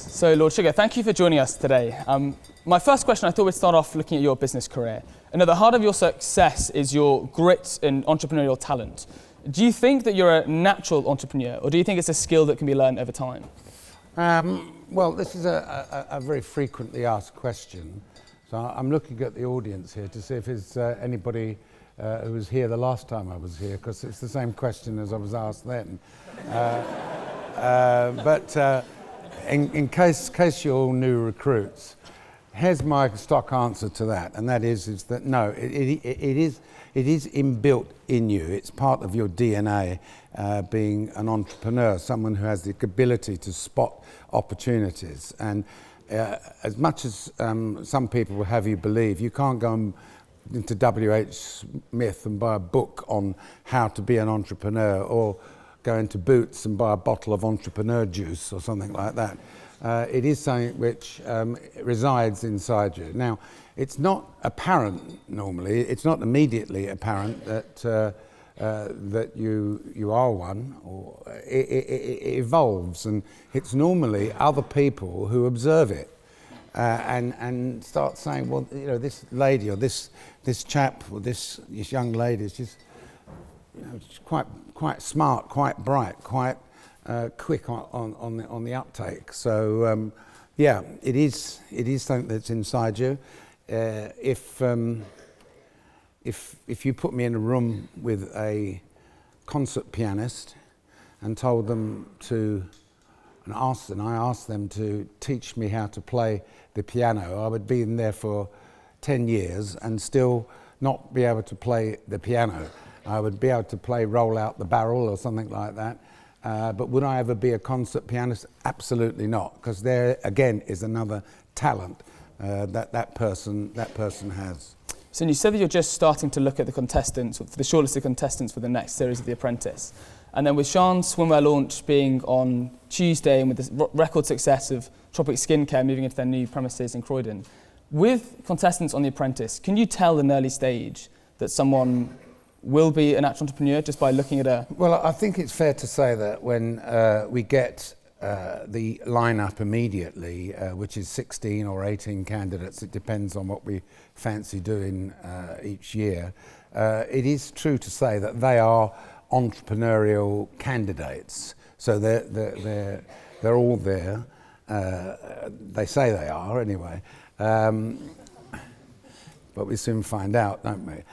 So, Lord Sugar, thank you for joining us today. My first question, I thought we'd start off looking at your business career. And at the heart of your success is your grit and entrepreneurial talent. Do you think that you're a natural entrepreneur, or do you think it's a skill that can be learned over time? Well, this is a very frequently asked question. So I'm looking at the audience here to see if there's anybody who was here the last time I was here, because it's the same question as I was asked then. But in case you're all new recruits, here's my stock answer to that, and that is that no, it is inbuilt in you. It's part of your DNA, being an entrepreneur, someone who has the ability to spot opportunities. And as much as some people will have you believe, you can't go into W.H. Smith and buy a book on how to be an entrepreneur, or go into Boots and buy a bottle of entrepreneur juice or something like that. It is something which resides inside you. Now, it's not apparent normally, it's not immediately apparent that that you are one, or it evolves, and it's normally other people who observe it and start saying, well, you know, this lady or this chap or this young lady, she's quite smart, quite bright, quite quick on the uptake. So yeah, it is something that's inside you. If you put me in a room with a concert pianist and told them I asked them to teach me how to play the piano, I would be in there for 10 years and still not be able to play the piano. I would be able to play Roll Out the Barrel or something like that. But would I ever be a concert pianist? Absolutely not, because there again is another talent that person has. So you said that you're just starting to look at the contestants, the shortlisted contestants for the next series of The Apprentice. And then with Sian's swimwear launch being on Tuesday, and with the record success of Tropic Skincare moving into their new premises in Croydon, with contestants on The Apprentice, can you tell in an early stage that someone will be an actual entrepreneur just by looking at a... Well, I think it's fair to say that when we get the lineup immediately, which is 16 or 18 candidates, it depends on what we fancy doing each year, it is true to say that they are entrepreneurial candidates. So they're all there. They say they are anyway, but we soon find out, don't we?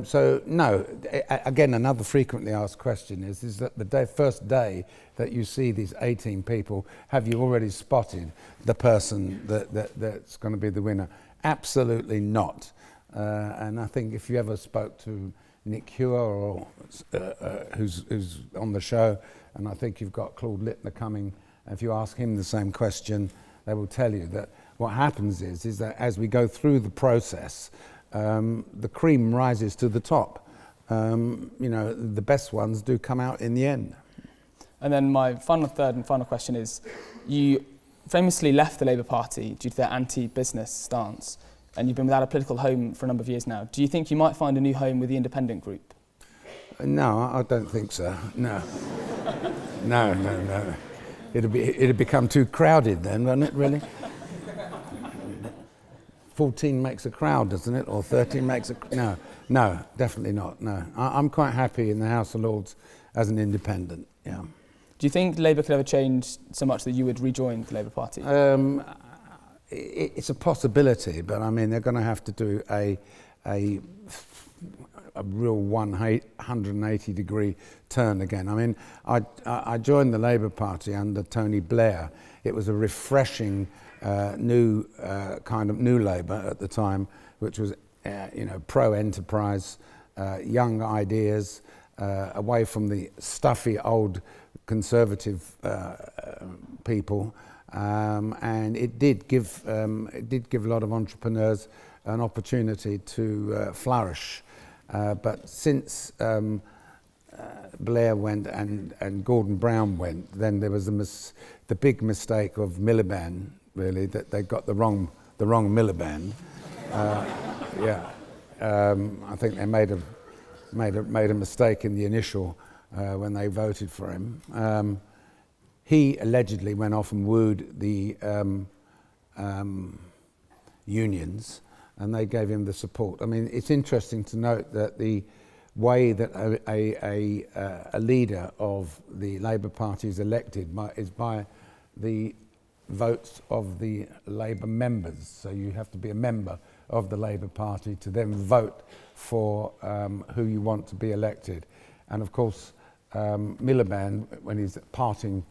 So no, again, another frequently asked question is that the first day that you see these 18 people, have you already spotted the person that's going to be the winner? Absolutely not. And I think if you ever spoke to Nick Hewer, or who's on the show, and I think you've got Claude Littner coming, if you ask him the same question, they will tell you that what happens is that as we go through the process, the cream rises to the top. The best ones do come out in the end. And then my third and final question is, you famously left the Labour Party due to their anti-business stance, and you've been without a political home for a number of years now. Do you think you might find a new home with the Independent Group? No, I don't think so. No. No. It'd become too crowded then, wouldn't it, really? 14 makes a crowd, doesn't it? Or 13 makes a... No, definitely not, no. I'm quite happy in the House of Lords as an independent, yeah. Do you think Labour could ever change so much that you would rejoin the Labour Party? It's a possibility, but I mean, they're going to have to do a real 180-degree turn again. I mean, I joined the Labour Party under Tony Blair. It was a refreshing new Labour at the time, which was pro-enterprise, young ideas, away from the stuffy old Conservative people, and it did give a lot of entrepreneurs an opportunity to flourish. But since Blair went and Gordon Brown went, then there was the big mistake of Miliband, really, that they got the wrong Miliband. I think they made a mistake in the initial when they voted for him. he allegedly went off and wooed the unions, and they gave him the support. I mean, it's interesting to note that the way that a leader of the Labour Party is elected is by the votes of the Labour members. So you have to be a member of the Labour Party to then vote for who you want to be elected. And of course, Miliband, when he's parting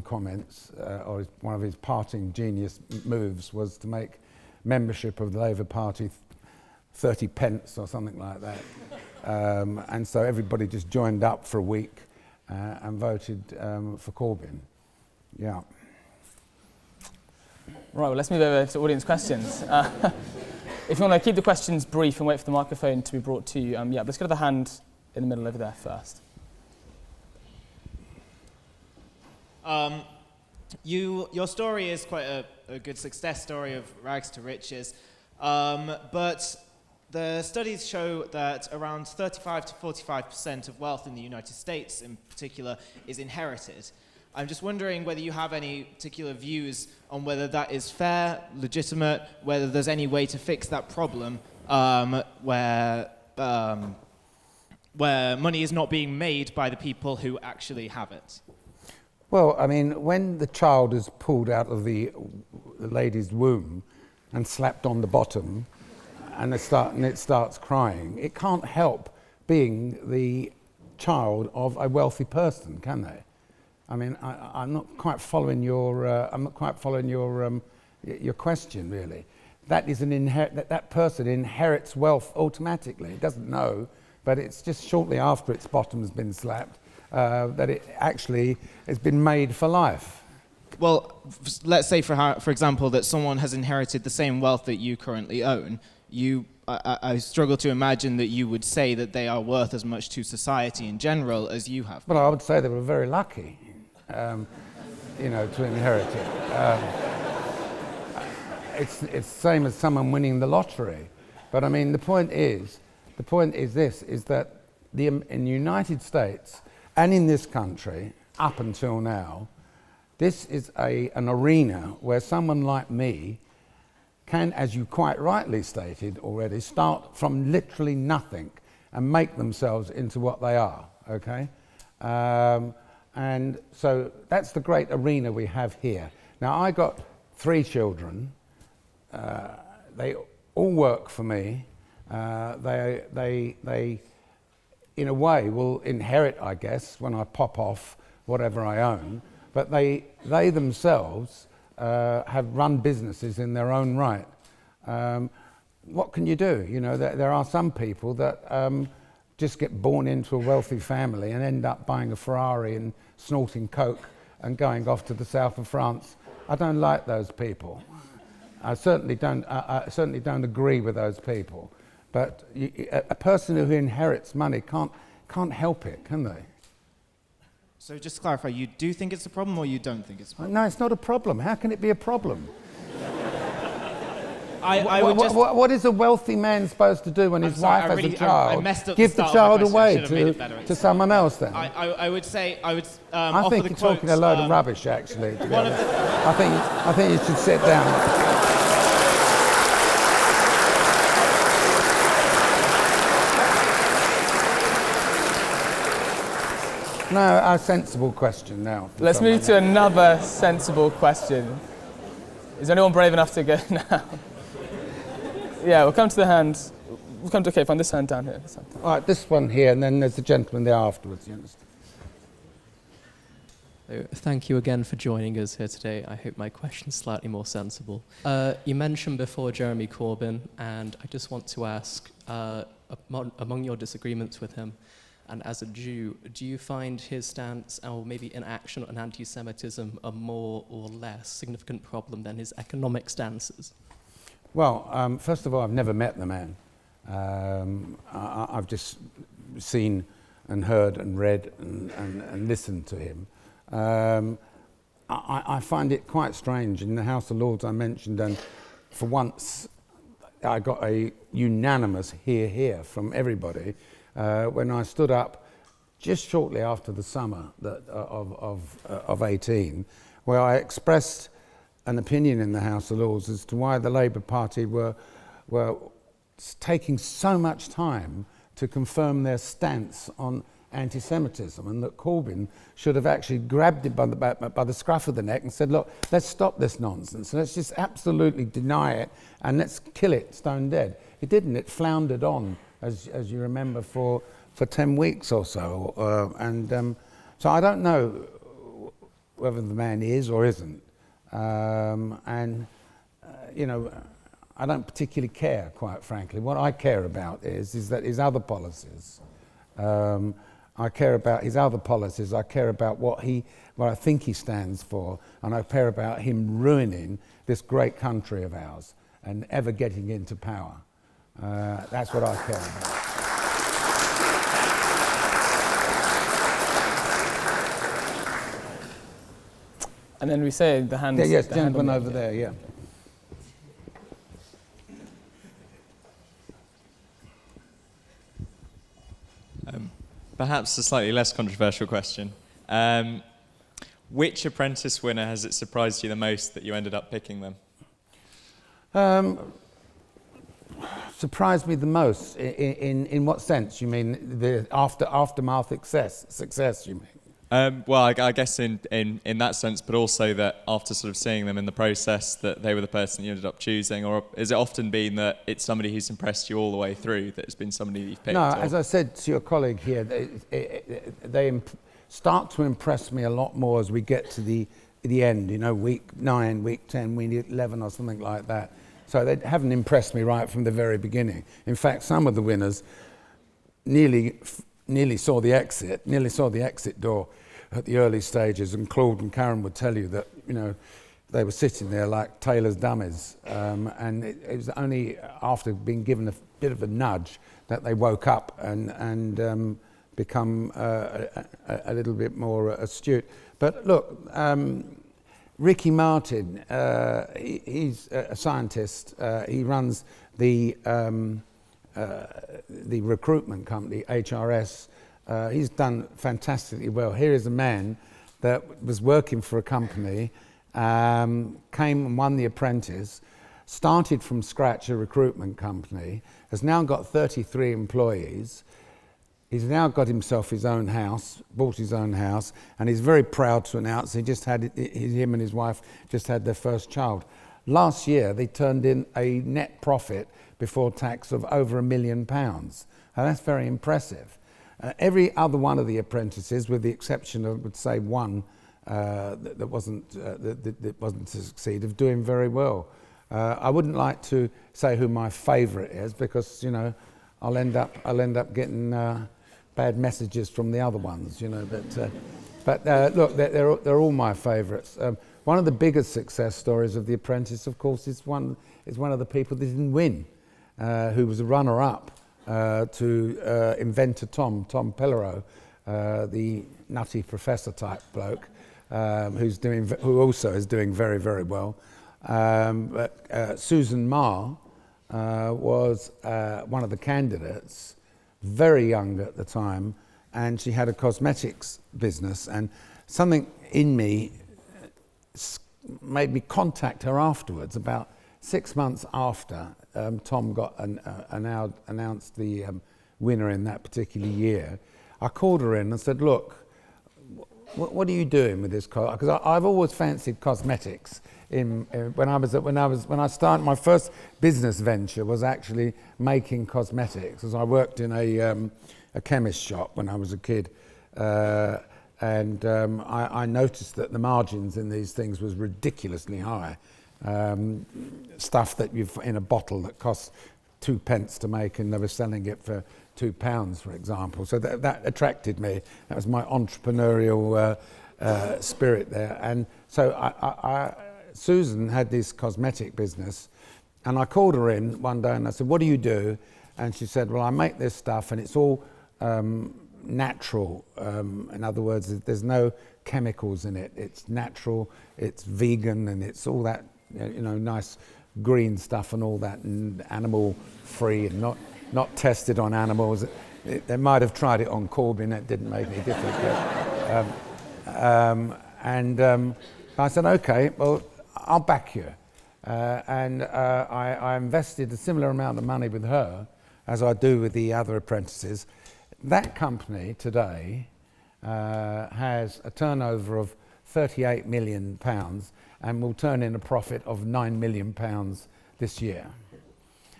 comments, or one of his parting genius moves was to make membership of the Labour Party 30 pence or something like that. And so everybody just joined up for a week and voted for Corbyn. Yeah. Right, well, let's move over to audience questions. If you want to keep the questions brief and wait for the microphone to be brought to you, yeah, let's go to the hand in the middle over there first. Your story is quite a good success story of rags to riches, but the studies show that around 35 to 45% of wealth in the United States in particular is inherited. I'm just wondering whether you have any particular views on whether that is fair, legitimate, whether there's any way to fix that problem where money is not being made by the people who actually have it. Well, I mean, when the child is pulled out of the lady's womb and slapped on the bottom and it starts crying, it can't help being the child of a wealthy person, can they? I mean, I'm not quite following your your question, really. That is that person inherits wealth automatically. It doesn't know, but it's just shortly after its bottom's been slapped that it actually has been made for life. Well, let's say, for example, that someone has inherited the same wealth that you currently own. I struggle to imagine that you would say that they are worth as much to society in general as you have. Well, I would say they were very lucky, to inherit it. It's the same as someone winning the lottery. But I mean, the point is that in the United States and in this country, up until now, this is an arena where someone like me can, as you quite rightly stated already, start from literally nothing and make themselves into what they are, okay? And so that's the great arena we have here. Now, I got 3 children. They all work for me. They in a way will inherit, I guess, when I pop off whatever I own, but they themselves have run businesses in their own right. What can you do? You know, there are some people that just get born into a wealthy family and end up buying a Ferrari and snorting coke and going off to the south of France. I don't like those people. I certainly don't agree with those people. But a person who inherits money can't help it, can they? So just to clarify, you do think it's a problem or you don't think it's a problem? No, it's not a problem. How can it be a problem? What is a wealthy man supposed to do when his wife has a child? Give the child away to someone else then? I would say, I think you're talking a load of rubbish, actually. I think you should sit down. No, a sensible question now. Let's move to another sensible question. Is anyone brave enough to go now? Yeah, we'll come to the hand. Find this hand down here. All right, this one here, and then there's the gentleman there afterwards, you understand? So, thank you again for joining us here today. I hope my question's slightly more sensible. You mentioned before Jeremy Corbyn, and I just want to ask, among your disagreements with him, and as a Jew, do you find his stance, or maybe inaction on anti-Semitism, a more or less significant problem than his economic stances? Well, first of all, I've never met the man. I've just seen and heard and read and listened to him. I find it quite strange. In the House of Lords I mentioned, and for once I got a unanimous hear from everybody when I stood up just shortly after the summer of 18, where I expressed an opinion in the House of Lords as to why the Labour Party were taking so much time to confirm their stance on anti-Semitism, and that Corbyn should have actually grabbed it by the scruff of the neck and said, look, let's stop this nonsense, let's just absolutely deny it, and let's kill it stone dead. It didn't. It floundered on, as you remember, for 10 weeks or so. So I don't know whether the man is or isn't. You know, I don't particularly care, quite frankly. What I care about is that his other policies. I care about his other policies. I care about what I think he stands for, and I care about him ruining this great country of ours and ever getting into power. That's what I care about. And then we say the hand. Yes, gentleman over there. Yeah. Perhaps a slightly less controversial question. Which Apprentice winner has it surprised you the most that you ended up picking them? Surprised me the most? In what sense? You mean the aftermath success, you mean? Well, I guess in that sense, but also that after sort of seeing them in the process, that they were the person you ended up choosing, or has it often been that it's somebody who's impressed you all the way through, that it's been somebody that you've picked? No, as I said to your colleague here, they start to impress me a lot more as we get to the end, you know, week 9, week 10, week 11 or something like that. So they haven't impressed me right from the very beginning. In fact, some of the winners nearly saw the exit door at the early stages, and Claude and Karen would tell you that, you know, they were sitting there like tailor's dummies, and it was only after being given a bit of a nudge that they woke up and become a little bit more astute. But look, Ricky Martin, he's a scientist. He runs the recruitment company, HRS. He's done fantastically well. Here is a man that was working for a company, came and won the Apprentice, started from scratch a recruitment company, has now got 33 employees. He's now got himself his own house, bought his own house, and he's very proud to announce him and his wife just had their first child. Last year, they turned in a net profit before tax of over £1 million. Now, that's very impressive. Every other one of the apprentices, with the exception of, I would say, one that wasn't to succeed, of doing very well. I wouldn't like to say who my favourite is, because, you know, I'll end up getting bad messages from the other ones, you know. But look, they're all my favourites. One of the biggest success stories of The Apprentice, of course, is one of the people that didn't win, who was a runner-up to inventor Tom Pellereau, the nutty professor type bloke, who also is doing very, very well. But Susan Ma was one of the candidates, very young at the time, and she had a cosmetics business, and something in me made me contact her afterwards. About 6 months after Tom got announced the winner in that particular year, I called her in and said, look, what are you doing with this? Because I've always fancied cosmetics. When I started, my first business venture was actually making cosmetics, as I worked in a chemist shop when I was a kid, and I noticed that the margins in these things was ridiculously high. Stuff that you've in a bottle that costs 2p to make, and they were selling it for £2, for example. So that attracted me. That was my entrepreneurial spirit there. And so Susan had this cosmetic business, and I called her in one day and I said, what do you do? And she said, well, I make this stuff and it's all natural. In other words, there's no chemicals in it. It's natural, it's vegan, and it's all that, you know, nice green stuff and all that, and animal free and not tested on animals. They might have tried it on Corbyn, it didn't make any difference. I said, okay, well, I'll back you. I invested a similar amount of money with her as I do with the other apprentices. That company today has a turnover of £38 million and will turn in a profit of £9 million this year.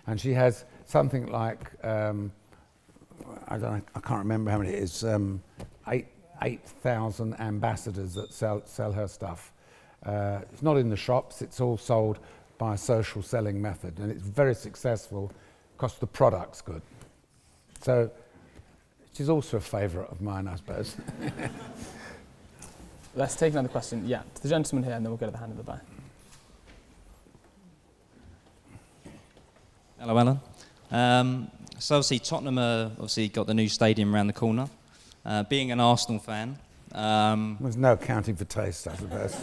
And she has something like, I can't remember how many it is, 8,000 ambassadors that sell her stuff. It's not in the shops, it's all sold by a social selling method, and it's very successful because the product's good. So she's also a favourite of mine, I suppose. Let's take another question. Yeah, to the gentleman here, and then we'll go to the hand at the back. Hello, Alan. So obviously Tottenham obviously got the new stadium around the corner. Being an Arsenal fan... There's no accounting for taste, I suppose.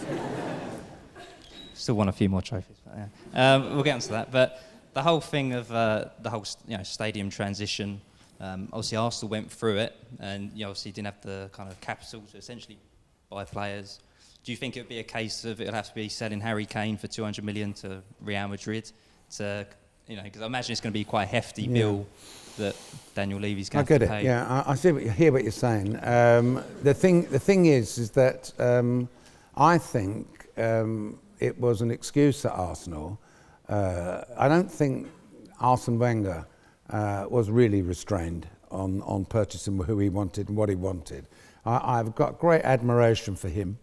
Still won a few more trophies, but yeah. We'll get onto that. But the whole thing of the whole stadium transition, obviously Arsenal went through it, and obviously didn't have the kind of capital to essentially buy players. Do you think it would be a case of it'll have to be selling Harry Kane for 200 million to Real Madrid to, because I imagine it's going to be quite a hefty bill that Daniel Levy's going to have to pay. I get it. Yeah, I see. Hear what you're saying. The thing is that I think it was an excuse at Arsenal. I don't think Arsene Wenger was really restrained on purchasing who he wanted and what he wanted. I've got great admiration for him,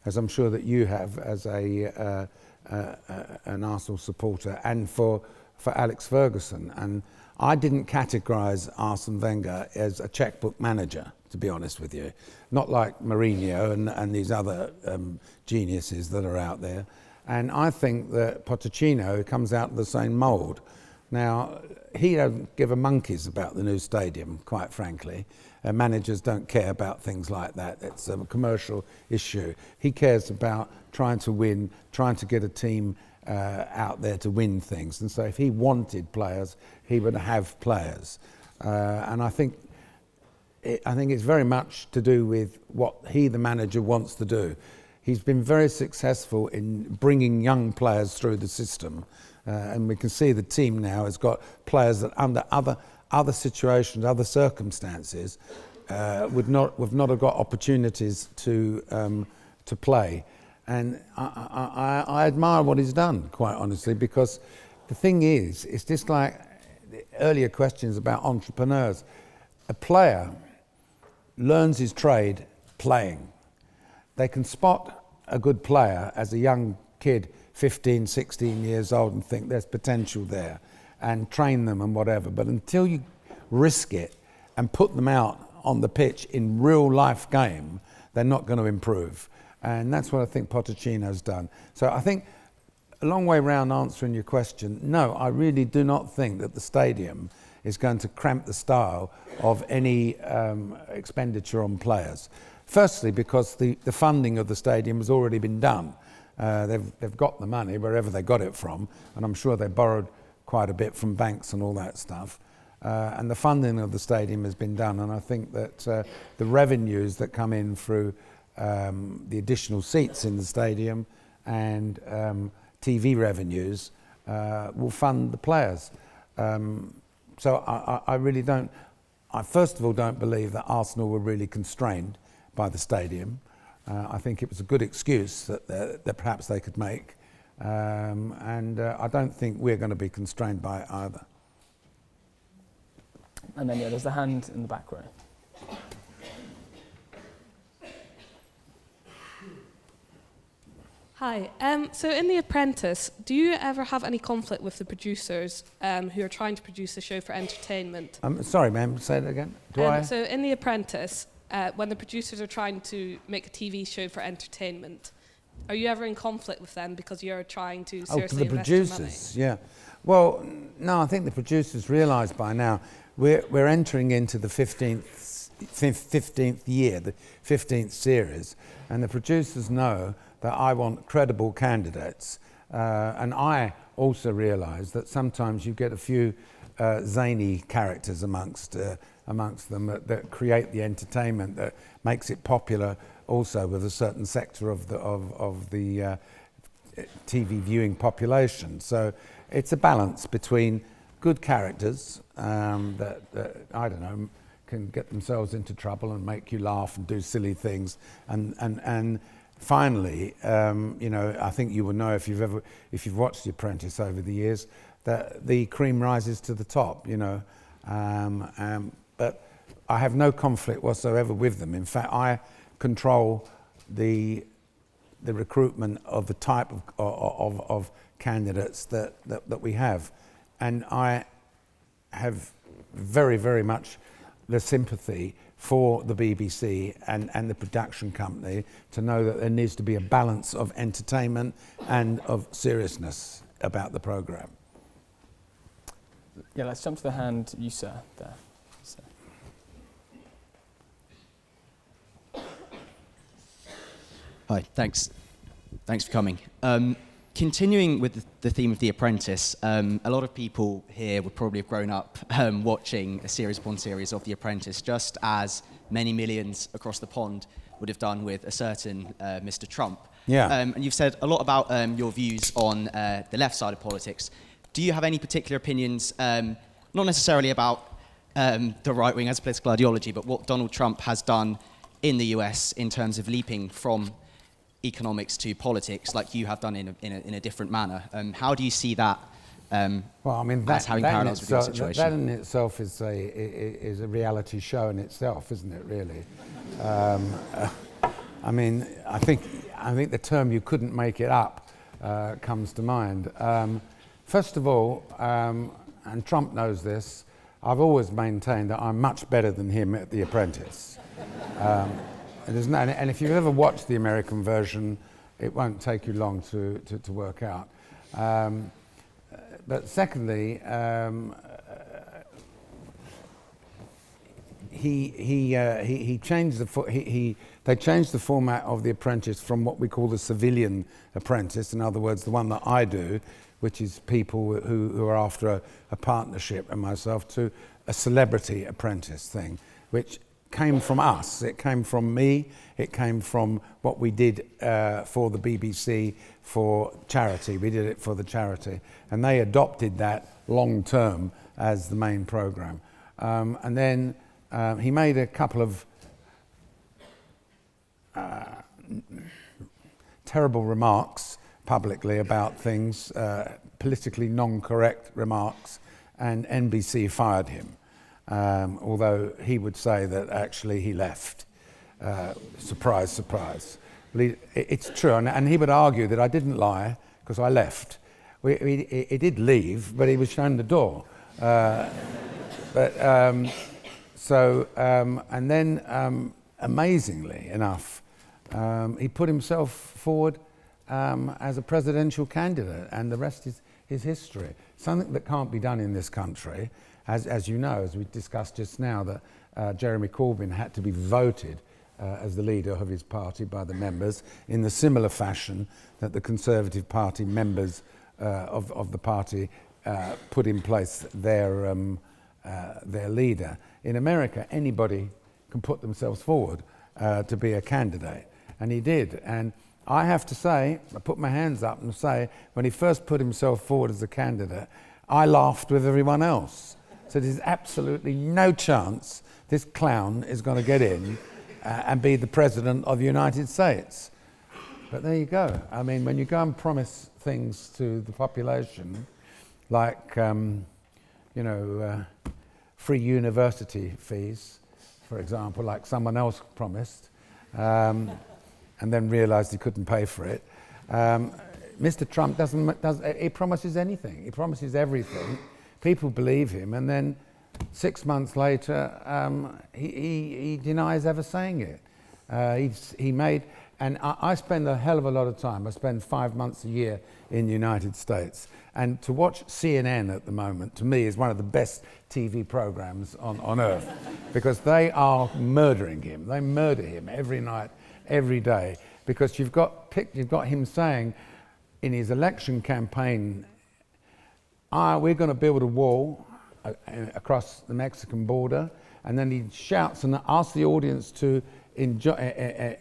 as I'm sure that you have as an Arsenal supporter, and for Alex Ferguson. And I didn't categorise Arsene Wenger as a checkbook manager, to be honest with you. Not like Mourinho and these other geniuses that are out there. And I think that Pochettino comes out of the same mould. Now, he don't give a monkeys about the new stadium, quite frankly. Managers don't care about things like that. It's a commercial issue. He cares about trying to win, trying to get a team out there to win things. And so if he wanted players, he would have players. And I think it's very much to do with what he, the manager, wants to do. He's been very successful in bringing young players through the system. And we can see the team now has got players that under other situations, other circumstances, would not have got opportunities to play. And I admire what he's done, quite honestly, because the thing is, it's just like the earlier questions about entrepreneurs. A player learns his trade playing. They can spot a good player as a young kid, 15, 16 years old, and think there's potential there, and train them and whatever. But until you risk it and put them out on the pitch in real life game, they're not going to improve. And that's what I think Pochettino's done. So I think, a long way round answering your question, no, I really do not think that the stadium is going to cramp the style of any expenditure on players. Firstly, because the funding of the stadium has already been done. They've got the money wherever they got it from, and I'm sure they borrowed quite a bit from banks and all that stuff. And the funding of the stadium has been done, and I think that the revenues that come in through the additional seats in the stadium and TV revenues will fund the players. So I really don't, I first of all don't believe that Arsenal were really constrained by the stadium. I think it was a good excuse that perhaps they could make. And I don't think we're going to be constrained by it either. And then, there's the hand in the back row. Hi. So in The Apprentice, do you ever have any conflict with the producers who are trying to produce a show for entertainment? Sorry, ma'am, say it again. So in The Apprentice, when the producers are trying to make a TV show for entertainment, are you ever in conflict with them because you're trying to seriously invest your money? The producers, yeah. Well, no, I think the producers realise by now we're entering into the 15th year, the 15th series, and the producers know that I want credible candidates. And I also realise that sometimes you get a few zany characters amongst amongst them that create the entertainment that makes it popular also with a certain sector of the TV viewing population. So it's a balance between good characters that I don't know, can get themselves into trouble and make you laugh and do silly things, and finally, I think you will know if you've watched The Apprentice over the years that the cream rises to the top. But I have no conflict whatsoever with them. In fact, I control the recruitment of the type of candidates that we have, and I have very, very much the sympathy for the BBC and the production company to know that there needs to be a balance of entertainment and of seriousness about the programme. Yeah, let's jump to the hand you, sir, there. So. Hi, thanks for coming. Continuing with the theme of The Apprentice, a lot of people here would probably have grown up watching a series upon series of The Apprentice, just as many millions across the pond would have done with a certain Mr. Trump. Yeah. And you've said a lot about your views on the left side of politics. Do you have any particular opinions, not necessarily about the right wing as a political ideology, but what Donald Trump has done in the US in terms of leaping from economics to politics, like you have done in a different manner? How do you see that? Well, I mean, as having parallels with your situation. That in itself is a reality show in itself, isn't it? Really. I mean, I think the term "you couldn't make it up" comes to mind. First of all, and Trump knows this, I've always maintained that I'm much better than him at The Apprentice. And if you've ever watched the American version, it won't take you long to work out. But secondly, they changed the format of The Apprentice from what we call the civilian apprentice, in other words, the one that I do, which is people who are after a partnership, and myself, to a celebrity apprentice thing, which came from us. It came from me. It came from what we did for the BBC for charity. We did it for the charity, and they adopted that long term as the main programme. And then he made a couple of terrible remarks publicly about things, politically non-correct remarks, and NBC fired him. Although he would say that actually he left. Surprise, surprise. Well, it's true, and he would argue that I didn't lie because I left. He did leave, but he was shown the door. And then, amazingly enough, he put himself forward as a presidential candidate, and the rest is history. Something that can't be done in this country. As you know, as we discussed just now, that Jeremy Corbyn had to be voted as the leader of his party by the members in the similar fashion that the Conservative Party members of the party put in place their leader. In America, anybody can put themselves forward to be a candidate, and he did. And I have to say, I put my hands up and say, when he first put himself forward as a candidate, I laughed with everyone else. So there's absolutely no chance this clown is going to get in and be the president of the United States. But there you go. I mean, when you go and promise things to the population, like, free university fees, for example, like someone else promised, and then realised he couldn't pay for it. Mr. Trump he promises anything. He promises everything. People believe him, and then 6 months later, he denies ever saying it. I spend a hell of a lot of time. I spend 5 months a year in the United States, and to watch CNN at the moment, to me, is one of the best TV programs on earth, because they are murdering him. They murder him every night, every day, because you've got him saying in his election campaign, we're going to build a wall across the Mexican border, and then he shouts and asks the audience to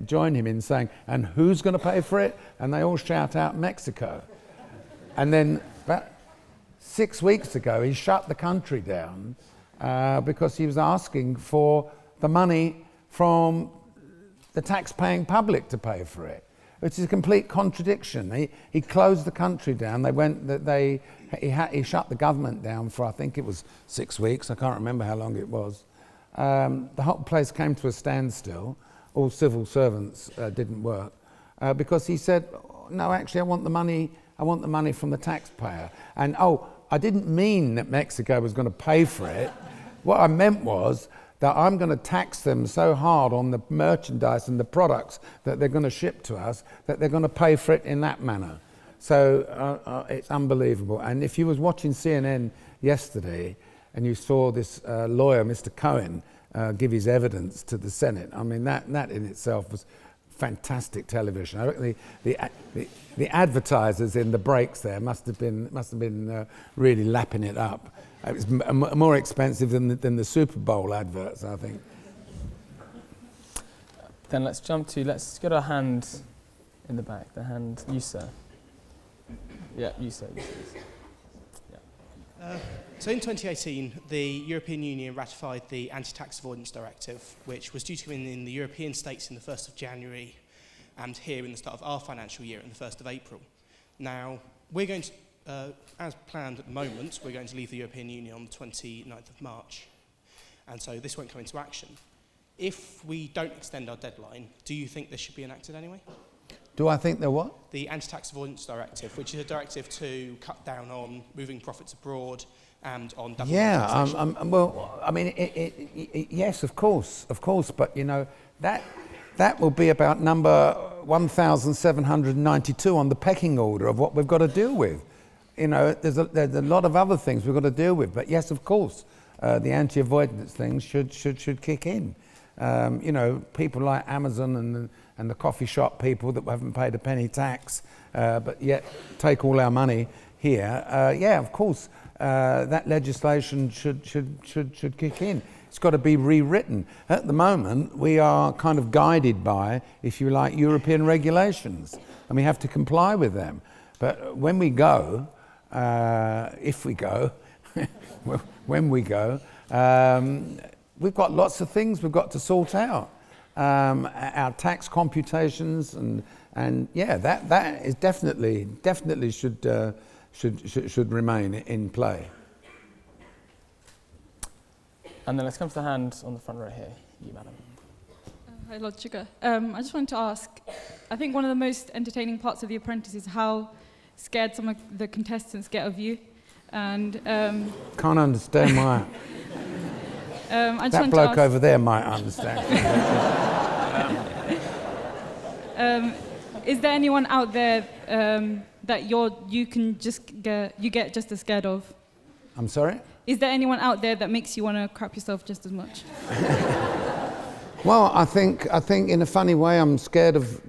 join him in saying, and who's going to pay for it? And they all shout out Mexico. And then about 6 weeks ago, he shut the country down because he was asking for the money from the tax-paying public to pay for it, which is a complete contradiction. He closed the country down. He shut the government down for, I think it was 6 weeks. I can't remember how long it was. The whole place came to a standstill. All civil servants didn't work because he said, no, actually, I want the money from the taxpayer. And I didn't mean that Mexico was going to pay for it. What I meant was that I'm going to tax them so hard on the merchandise and the products that they're going to ship to us that they're going to pay for it in that manner. So it's unbelievable. And if you was watching CNN yesterday and you saw this lawyer, Mr. Cohen, give his evidence to the Senate, I mean, that in itself was fantastic television. I reckon the advertisers in the breaks there must have been really lapping it up. It was more expensive than the Super Bowl adverts, I think. Then let's get our hand in the back. The hand, you sir. Yeah, you sir. Yeah. So in 2018, the European Union ratified the Anti-Tax Avoidance Directive, which was due to come in the European states in the 1st of January and here in the start of our financial year in the 1st of April. Now, we're going to, as planned at the moment, we're going to leave the European Union on the 29th of March. And so this won't come into action. If we don't extend our deadline, do you think this should be enacted anyway? Do I think they're what? The Anti-Tax Avoidance Directive, which is a directive to cut down on moving profits abroad and on double taxation. Well, I mean, yes, of course, but you know, that will be about number 1,792 on the pecking order of what we've got to deal with. You know, there's a lot of other things we've got to deal with, but yes, of course, the anti-avoidance things should kick in. You know, people like Amazon and the coffee shop people that haven't paid a penny tax, but yet take all our money here. Yeah, of course, that legislation should kick in. It's got to be rewritten. At the moment, we are kind of guided by, if you like, European regulations, and we have to comply with them. But when we go, if we go, when we go, we've got lots of things we've got to sort out. Our tax computations and yeah, that is definitely should remain in play. And then let's come to the hand on the front row here, you madam. Hi, Lord Sugar. I just wanted to ask, I think one of the most entertaining parts of The Apprentice is how scared some of the contestants get of you. And can't understand why. That bloke over there might understand. Is there anyone out there that you get just as scared of? I'm sorry? Is there anyone out there that makes you want to crap yourself just as much? Well, I think in a funny way I'm scared of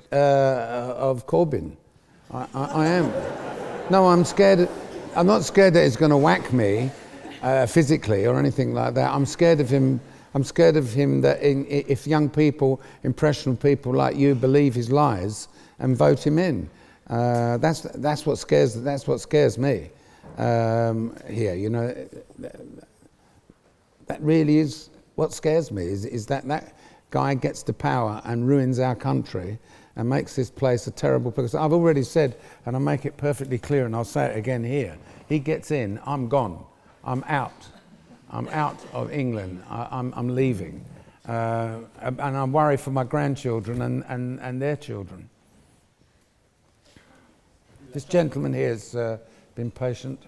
Corbyn. I am. No, I'm scared. I'm not scared that he's going to whack me physically or anything like that. I'm scared of him. I'm scared of him that if young people, impressionable people like you, believe his lies and vote him in. That's what scares me here. You know, that really is what scares me. Is that guy gets to power and ruins our country and makes this place a terrible place. I've already said, and I'll make it perfectly clear, and I'll say it again here. He gets in, I'm gone. I'm out. I'm out of England. I'm leaving. And I'm worried for my grandchildren and their children. This gentleman here has been patient.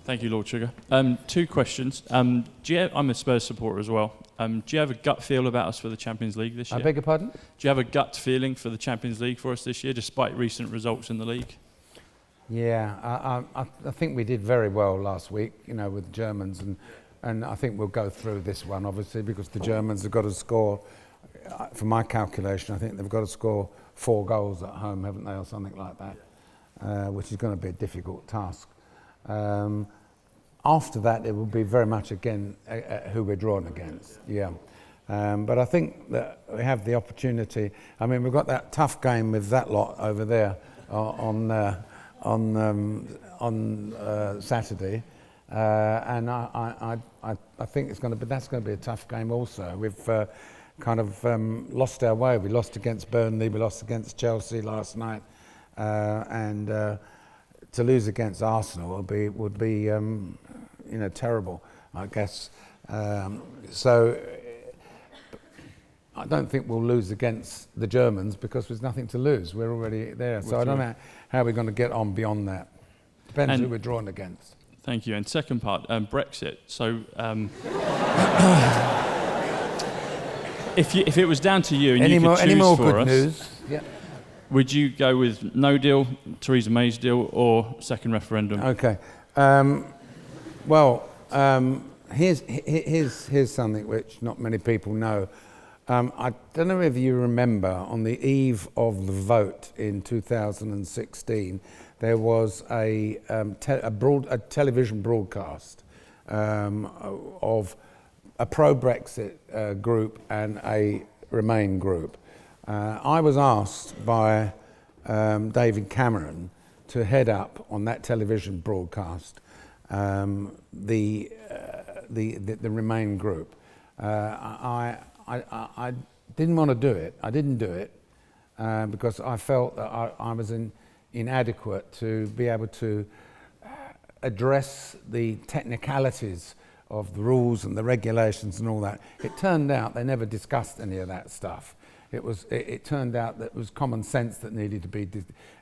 Thank you, Lord Sugar. 2 questions. I'm a Spurs supporter as well. Do you have a gut feel about us for the Champions League this year? I beg your pardon? Do you have a gut feeling for the Champions League for us this year, despite recent results in the league? Yeah, I think we did very well last week, you know, with the Germans, and I think we'll go through this one, obviously, because the Germans have got to score, for my calculation, I think they've got to score 4 goals at home, haven't they, or something like that, which is going to be a difficult task. After that, it will be very much again who we're drawn against. Yeah. But I think that we have the opportunity. I mean, we've got that tough game with that lot over there on Saturday, and I think that's going to be a tough game also. We've kind of lost our way. We lost against Burnley, we lost against Chelsea last night, and to lose against Arsenal would be terrible, I guess. So I don't think we'll lose against the Germans because there's nothing to lose. We're already there. So I don't know how we're going to get on beyond that. Depends who we're drawn against. Thank you. And second part, Brexit. So if it was down to you and you could choose for us, news? Yeah. Would you go with no deal, Theresa May's deal, or second referendum? Okay. Here's something which not many people know. I don't know if you remember, on the eve of the vote in 2016, there was a television broadcast of a pro-Brexit group and a Remain group. I was asked by David Cameron to head up on that television broadcast the Remain group. I didn't want to do it. I didn't do it because I felt that I was inadequate to be able to address the technicalities of the rules and the regulations and all that. It turned out they never discussed any of that stuff. It turned out that it was common sense that needed to be,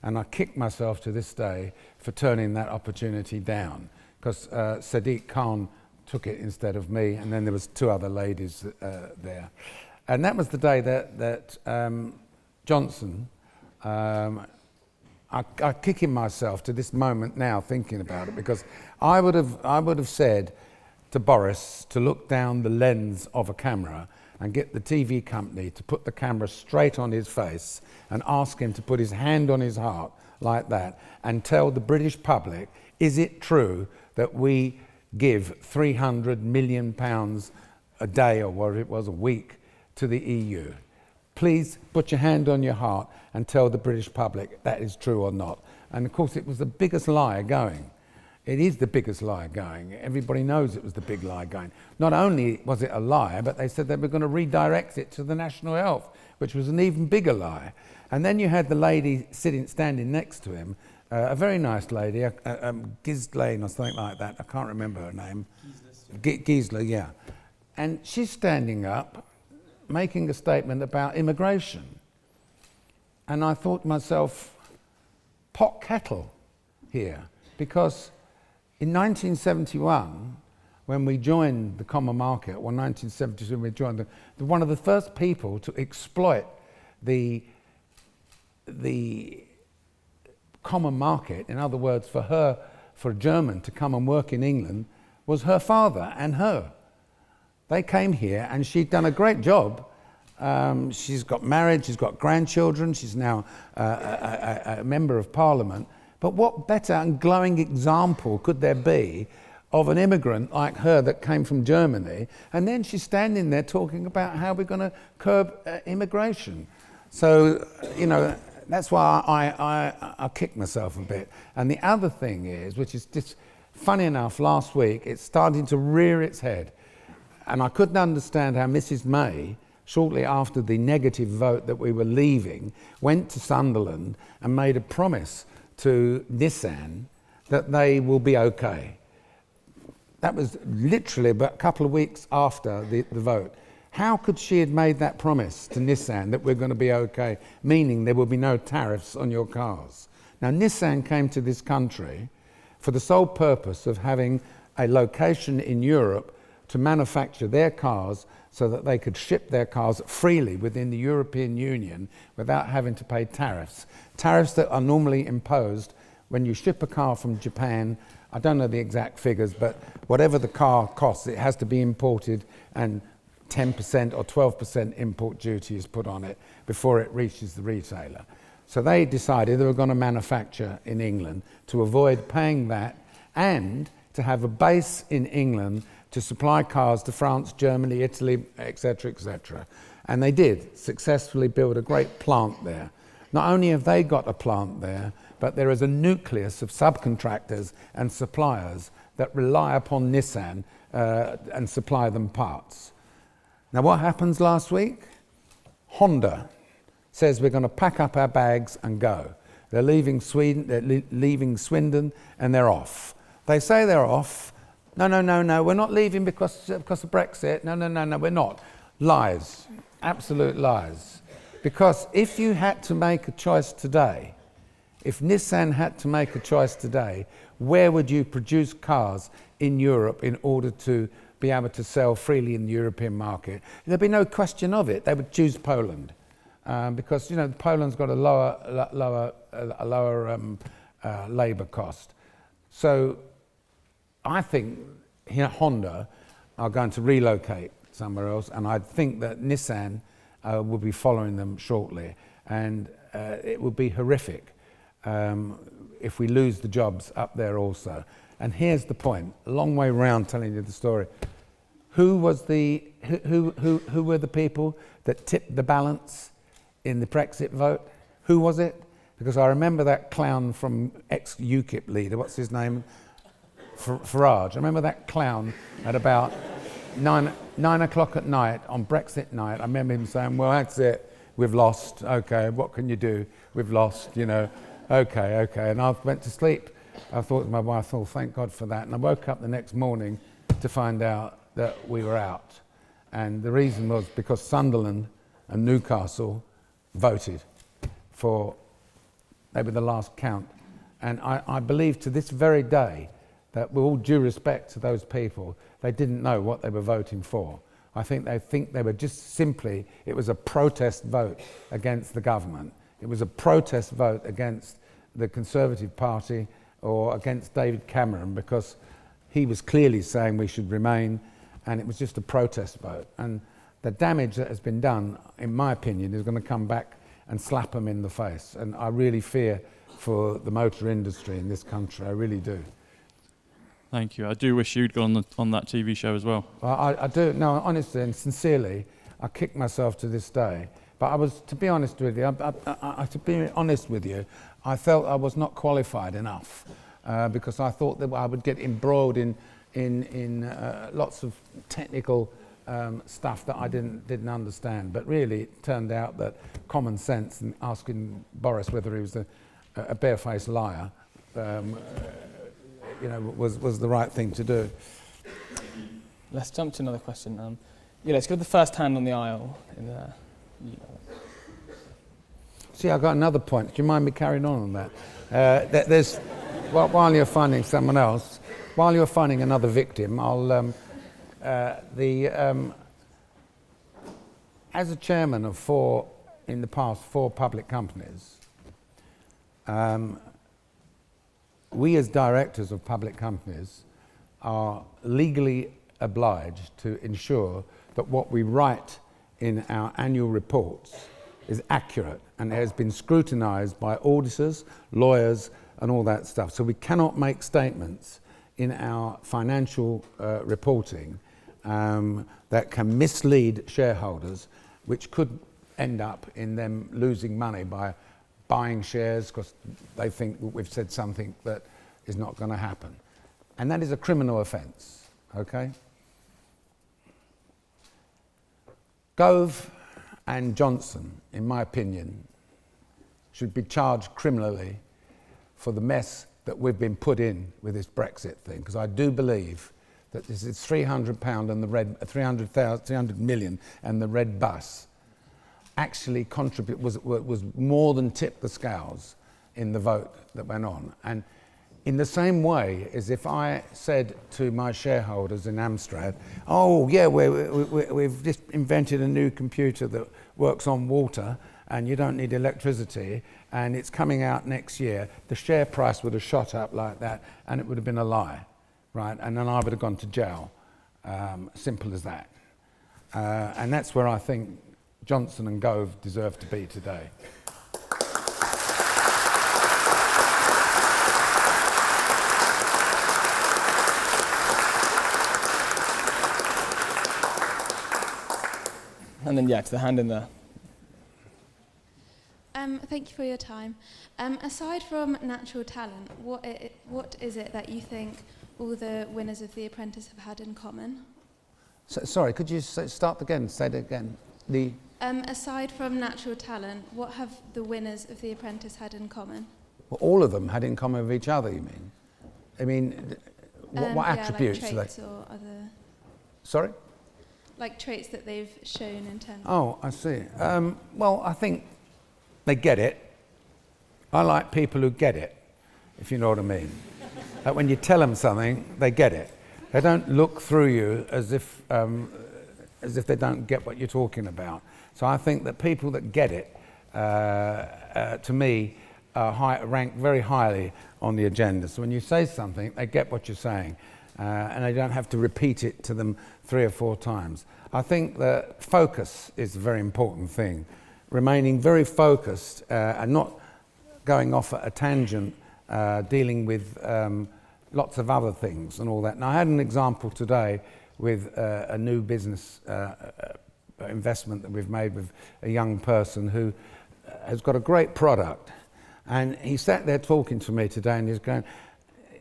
and I kick myself to this day for turning that opportunity down, because Sadiq Khan took it instead of me, and then there was two other ladies there. And that was the day that Johnson, I'm kicking myself to this moment now thinking about it, because I would have said to Boris to look down the lens of a camera and get the TV company to put the camera straight on his face and ask him to put his hand on his heart like that and tell the British public, is it true that we give £300 million a day, or what it was, a week, to the EU? Please put your hand on your heart and tell the British public that is true or not. And of course it was the biggest lie going. It is the biggest lie going. Everybody knows it was the big lie going. Not only was it a lie, but they said they were going to redirect it to the National Health, which was an even bigger lie. And then you had the lady standing next to him, a very nice lady, Ghislaine or something like that. I can't remember her name. Gisela, yeah. And she's standing up, making a statement about immigration. And I thought to myself, pot kettle here, because in 1971, when we joined the common market, or 1972 when we joined, one of the first people to exploit the common market, in other words, for a German to come and work in England, was her father and her. They came here and she'd done a great job. She's got married, she's got grandchildren, she's now a member of Parliament. But what better and glowing example could there be of an immigrant like her that came from Germany, and then she's standing there talking about how we're going to curb immigration. So, that's why I kick myself a bit. And the other thing is, which is just funny enough, last week it's starting to rear its head. And I couldn't understand how Mrs. May, shortly after the negative vote that we were leaving, went to Sunderland and made a promise to Nissan that they will be okay. That was literally about a couple of weeks after the vote. How could she have made that promise to Nissan that we're going to be okay, meaning there will be no tariffs on your cars? Now, Nissan came to this country for the sole purpose of having a location in Europe to manufacture their cars so that they could ship their cars freely within the European Union without having to pay tariffs. Tariffs that are normally imposed when you ship a car from Japan. I don't know the exact figures, but whatever the car costs, it has to be imported, and 10% or 12% import duty is put on it before it reaches the retailer. So they decided they were going to manufacture in England to avoid paying that and to have a base in England to supply cars to France, Germany, Italy, etc., etc. And they did successfully build a great plant there. Not only have they got a plant there, but there is a nucleus of subcontractors and suppliers that rely upon Nissan and supply them parts. Now, what happens last week? Honda says we're going to pack up our bags and go. They're leaving Sweden, they're leaving Swindon, and they're off. They say they're off. No, we're not leaving because of Brexit. No, we're not. Lies, absolute lies. Because if you had to make a choice today, if Nissan had to make a choice today, where would you produce cars in Europe in order to be able to sell freely in the European market? There'd be no question of it. They would choose Poland. Because Poland's got a lower labour cost. So I think Honda are going to relocate somewhere else, and I think that Nissan will be following them shortly, and it would be horrific if we lose the jobs up there also. And here's the point: a long way round telling you the story. Who were the people that tipped the balance in the Brexit vote? Who was it? Because I remember that clown from ex-UKIP leader, what's his name? Farage. I remember that clown at about 9 o'clock at night on Brexit night. I remember him saying, well, that's it, we've lost, okay, what can you do? We've lost, okay. And I went to sleep. I thought to my wife, oh, thank God for that. And I woke up the next morning to find out that we were out. And the reason was because Sunderland and Newcastle voted for, they were the last count. And I believe to this very day that with all due respect to those people, they didn't know what they were voting for. I think they were just simply, it was a protest vote against the government. It was a protest vote against the Conservative Party or against David Cameron, because he was clearly saying we should remain, and it was just a protest vote. And the damage that has been done, in my opinion, is going to come back and slap them in the face. And I really fear for the motor industry in this country, I really do. Thank you. I do wish you'd gone on that TV show as well. Well, I do. No, honestly and sincerely, I kick myself to this day. But to be honest with you, I felt I was not qualified enough because I thought that I would get embroiled in lots of technical stuff that I didn't understand. But really, it turned out that common sense and asking Boris whether he was a barefaced liar was the right thing to do. Let's jump to another question. Let's go to the first hand on the aisle. See, I've got another point. Do you mind me carrying on that? There's, while you're finding someone else, while you're finding another victim, as a chairman of four public companies, we as directors of public companies are legally obliged to ensure that what we write in our annual reports is accurate and has been scrutinised by auditors, lawyers and all that stuff. So we cannot make statements in our financial reporting that can mislead shareholders, which could end up in them losing money by buying shares because they think we've said something that is not going to happen. And that is a criminal offence, okay? Gove and Johnson, in my opinion, should be charged criminally for the mess that we've been put in with this Brexit thing, because I do believe that this is £300 and the red 300 million and the red bus actually was more than tipped the scales in the vote that went on. And in the same way as if I said to my shareholders in Amstrad, oh yeah, we've just invented a new computer that works on water and you don't need electricity and it's coming out next year, the share price would have shot up like that and it would have been a lie, right? And then I would have gone to jail, simple as that. And that's where I think Johnson and Gove deserve to be today. And then, to the hand in there. Thank you for your time. Aside from natural talent, what is it that you think all the winners of The Apprentice have had in common? Sorry, could you start again? Say it again. Aside from natural talent, what have the winners of The Apprentice had in common? Well, all of them had in common with each other, you mean? I mean, what attributes like do they... traits or other... Sorry? Like traits that they've shown in terms of... Oh, I see. Well, I think they get it. I like people who get it, if you know what I mean. Like when you tell them something, they get it. They don't look through you as if they don't get what you're talking about. So I think that people that get it, to me, rank very highly on the agenda. So when you say something, they get what you're saying, and they don't have to repeat it to them 3 or 4 times. I think that focus is a very important thing. Remaining very focused and not going off at a tangent, dealing with lots of other things and all that. And I had an example today with a new business investment that we've made with a young person who has got a great product. And he sat there talking to me today and he's going,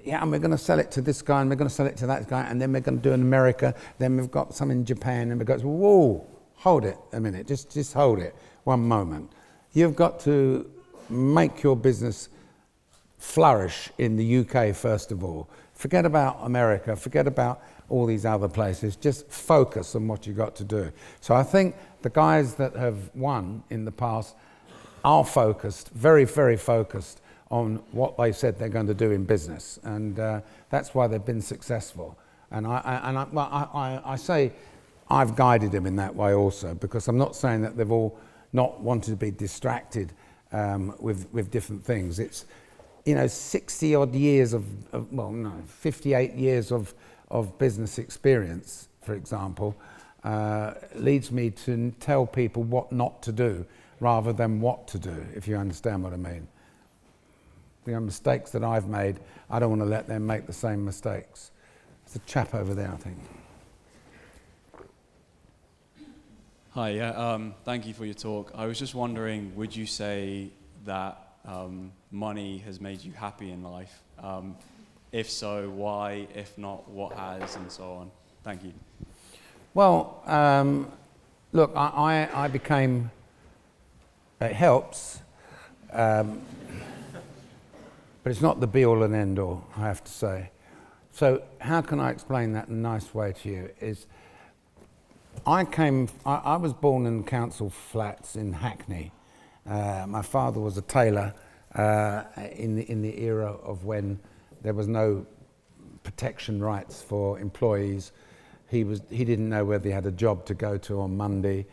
yeah, and we're going to sell it to this guy and we're going to sell it to that guy and then we're going to do it in America, then we've got some in Japan, and we go, whoa, hold it a minute, just hold it one moment. You've got to make your business flourish in the UK first of all. Forget about America, forget about all these other places, just focus on what you've got to do. So I think the guys that have won in the past are focused, very, very focused on what they said they're going to do in business, and that's why they've been successful. And I say I've guided them in that way also, because I'm not saying that they've all not wanted to be distracted with different things. It's 60 odd years 58 years of business experience, for example, leads me to tell people what not to do rather than what to do, if you understand what I mean. The mistakes that I've made, I don't want to let them make the same mistakes. There's a chap over there, I think. Hi, thank you for your talk. I was just wondering, would you say that money has made you happy in life? If so, why? If not, what has, and so on? Thank you. Well, look, I became... It helps, but it's not the be-all and end-all, I have to say. So how can I explain that in a nice way to you? Is I was born in council flats in Hackney. My father was a tailor in the era of when there was no protection rights for employees. He didn't know whether he had a job to go to on Monday.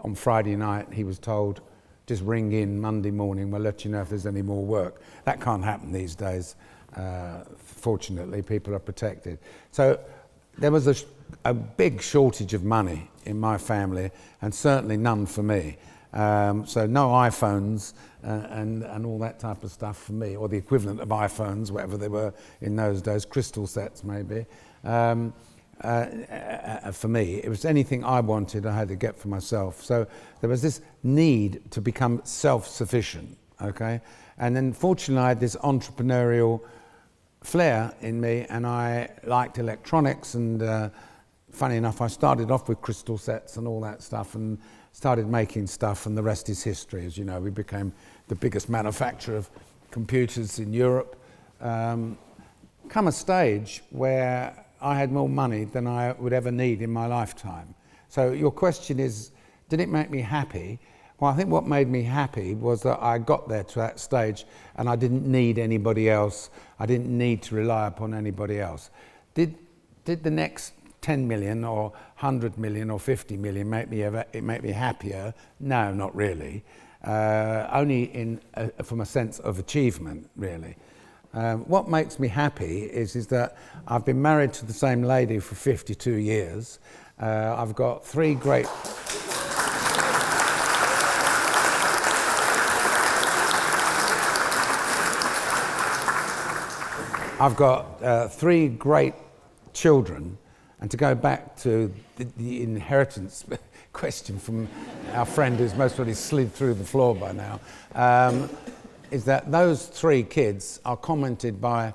On Friday night, he was told, just ring in Monday morning, we'll let you know if there's any more work. That can't happen these days. Fortunately, people are protected. So there was a big shortage of money in my family, and certainly none for me. So no iPhones and all that type of stuff for me, or the equivalent of iPhones, whatever they were in those days, crystal sets maybe. For me, it was anything I wanted, I had to get for myself. So there was this need to become self-sufficient, okay? And then fortunately I had this entrepreneurial flair in me, and I liked electronics, and funny enough, I started off with crystal sets and all that stuff, and started making stuff, and the rest is history. As you know, we became the biggest manufacturer of computers in Europe. Come a stage where I had more money than I would ever need in my lifetime. So your question is, did it make me happy? Well, I think what made me happy was that I got there to that stage and I didn't need anybody else. I didn't need to rely upon anybody else. Did the next 10 million or 100 million or 50 million make me happier? No, not really. Only from a sense of achievement, really. What makes me happy is that I've been married to the same lady for 52 years. I've got three great... I've got 3 great children, And to go back to the inheritance question from our friend who's most probably slid through the floor by now, is that those 3 kids are commented by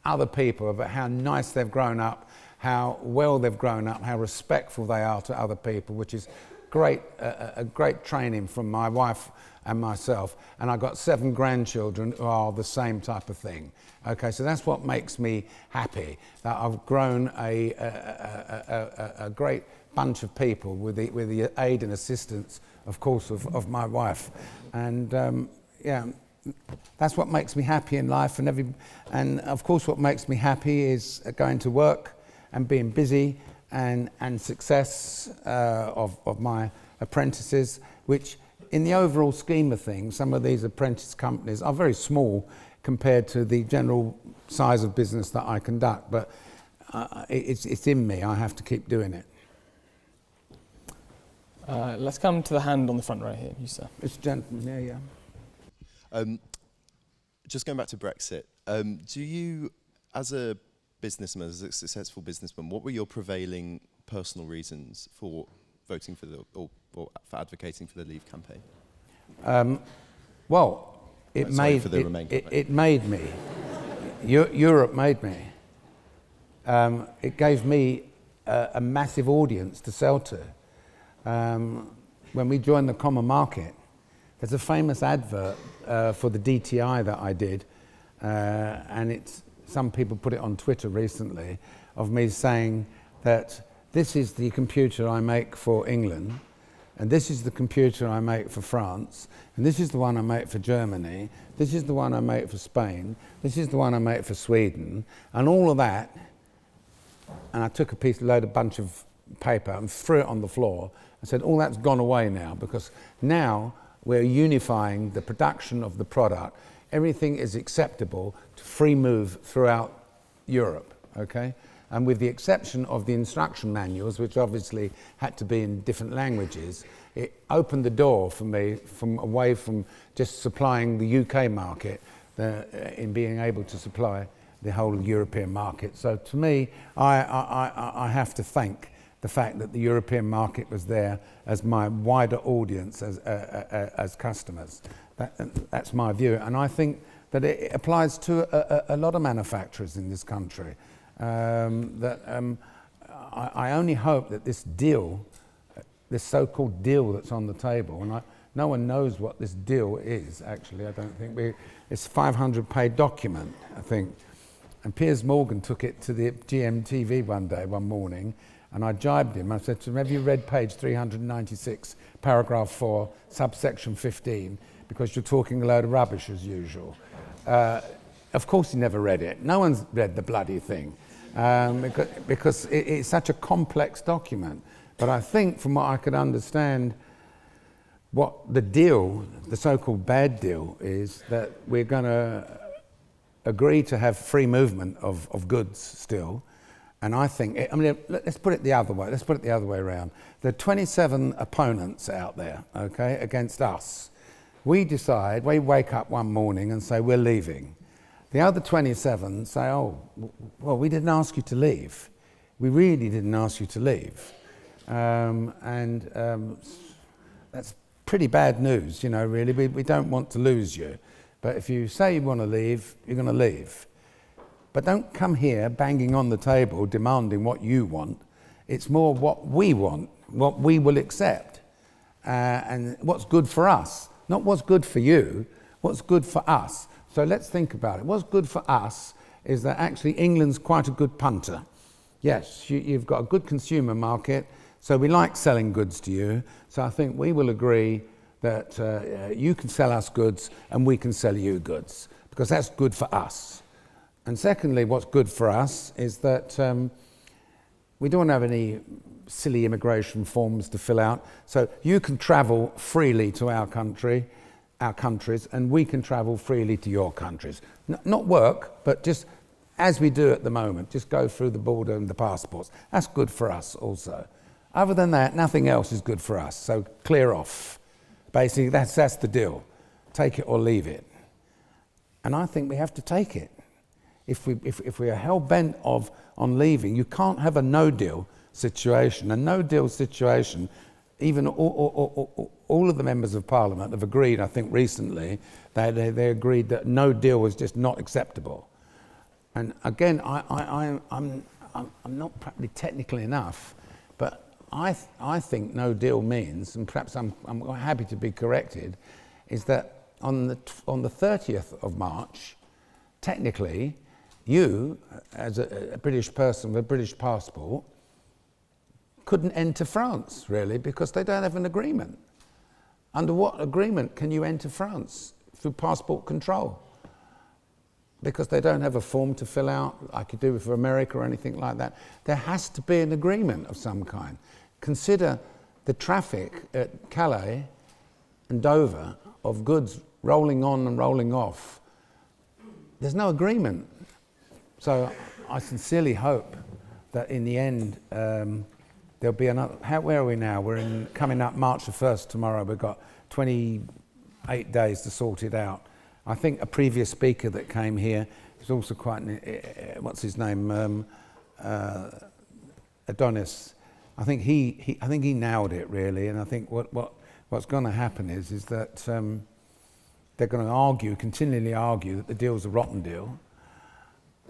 other people about how nice they've grown up, how well they've grown up, how respectful they are to other people, which is great, a great training from my wife and myself. And I've got 7 grandchildren who are the same type of thing. Okay, so that's what makes me happy, that I've grown a great bunch of people with the aid and assistance, of course, of my wife. And yeah, that's what makes me happy in life. And of course what makes me happy is going to work and being busy and success of my apprentices, which in the overall scheme of things, some of these apprentice companies are very small compared to the general size of business that I conduct, but it's in me. I have to keep doing it. Let's come to the hand on the front row here, you sir. It's gentleman, yeah. Just going back to Brexit, do you, as a businessman, as a successful businessman, what were your prevailing personal reasons for voting for or for advocating for the Leave campaign? Well, it made me. Europe made me. It gave me a massive audience to sell to. When we joined the common market, there's a famous advert for the DTI that I did, and some people put it on Twitter recently, of me saying that this is the computer I make for England, and this is the computer I make for France, and this is the one I make for Germany, this is the one I make for Spain, this is the one I make for Sweden, and all of that. And I took a bunch of paper and threw it on the floor and said, all that's gone away now, because now we're unifying the production of the product. Everything is acceptable to free move throughout Europe, okay? And with the exception of the instruction manuals, which obviously had to be in different languages, it opened the door for me away from just supplying the UK market in being able to supply the whole European market. So to me, I have to thank the fact that the European market was there as my wider audience as customers. That's my view, and I think that it applies to a lot of manufacturers in this country. I only hope that this deal, this so-called deal that's on the table, and no one knows what this deal is, actually, I don't think. It's a 500-page document, I think. And Piers Morgan took it to the GMTV one morning, and I jibed him. I said to him, have you read page 396, paragraph 4, subsection 15, because you're talking a load of rubbish as usual. Of course he never read it. No one's read the bloody thing, because it's such a complex document. But I think from what I could understand, what the deal, the so-called bad deal, is that we're going to agree to have free movement of goods still. And I think, let's put it the other way. Let's put it the other way around. There are 27 opponents out there, okay, against us. We decide, we wake up one morning and say, we're leaving. The other 27 say, oh, well, we didn't ask you to leave. We really didn't ask you to leave. That's pretty bad news, you know, really. We don't want to lose you. But if you say you want to leave, you're going to leave. But don't come here banging on the table demanding what you want. It's more what we want, what we will accept, and what's good for us. Not what's good for you, what's good for us. So let's think about it. What's good for us is that actually England's quite a good punter. Yes, you've got a good consumer market, so we like selling goods to you. So I think we will agree that you can sell us goods and we can sell you goods, because that's good for us. And secondly, what's good for us is that we don't have any silly immigration forms to fill out. So you can travel freely to our countries, and we can travel freely to your countries. Not work, but just as we do at the moment, just go through the border and the passports. That's good for us also. Other than that, nothing else is good for us. So clear off. Basically, that's the deal. Take it or leave it. And I think we have to take it. if we are hell-bent on leaving, you can't have a no-deal situation. A no-deal situation, even all of the members of Parliament have agreed, I think recently, they agreed that no deal was just not acceptable. And again, I'm not probably technical enough, but I think no deal means, and perhaps I'm happy to be corrected, is that on the 30th of March, technically, you, as a British person with a British passport, couldn't enter France, really, because they don't have an agreement. Under what agreement can you enter France? Through passport control. Because they don't have a form to fill out, like you do for America or anything like that. There has to be an agreement of some kind. Consider the traffic at Calais and Dover of goods rolling on and rolling off. There's no agreement. So I sincerely hope that in the end, there'll be another. Where are we now? We're coming up March the 1st tomorrow. We've got 28 days to sort it out. I think a previous speaker that came here was also quite, what's his name, Adonis. I think he nailed it really, and I think what's going to happen is that they're going to continually argue that the deal's a rotten deal,